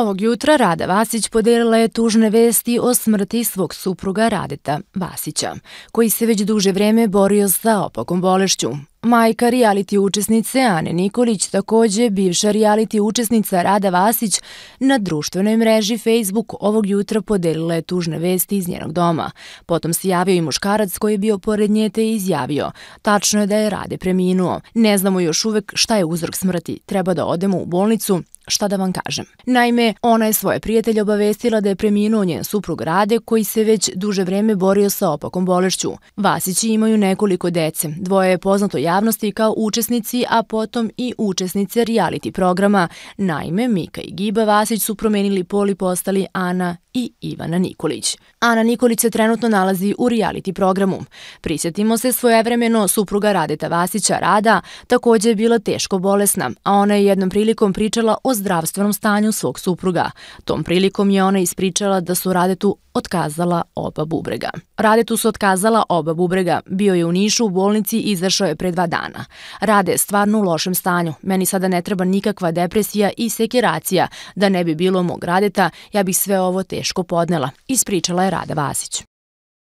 Ovog jutra Rada Vasić podelila je tužne vesti o smrti svog supruga Radeta Vasića, koji se već duže vreme borio sa opakom bolešću. Majka reality učesnice Ane Nikolić, takođe bivša reality učesnica Rada Vasić, na društvenoj mreži Facebook ovog jutra podelila je tužne vesti iz njenog doma. Potom se javio i muškarac koji je bio pored nje te izjavio: tačno je da je Rade preminuo. Ne znamo još uvek šta je uzrok smrti. Treba da odemo u bolnicu. Šta da vam kažem? Naime, ona je svoje prijatelje obavestila da je preminuo njen suprug Rade, koji se već duže vreme borio sa opakom bolešću. Vasići imaju nekoliko dece. Dvoje je poznato javnosti kao učesnici, a potom i učesnice reality programa. Naime, Mika i Giba Vasić su promenili pol i postali Ana i Ivana Nikolić. Ana Nikolić se trenutno nalazi u reality programu. Prisjetimo se, svojevremeno supruga Radeta Vasića, Rada, takođe je bila teško bolesna, a ona je jednom prilikom pričala o zdravstvenom stanju svog supruga. Tom prilikom je ona ispričala da su Radetu otkazala oba bubrega. Radetu su otkazala oba bubrega. Bio je u Nišu u bolnici i izašao je pre 2 dana. Rade je stvarno u lošem stanju. Meni sada ne treba nikakva depresija i sekiracija. Da ne bi bilo mog Radeta, ja bih sve ovo teško podnela, ispričala je Rada Vasić.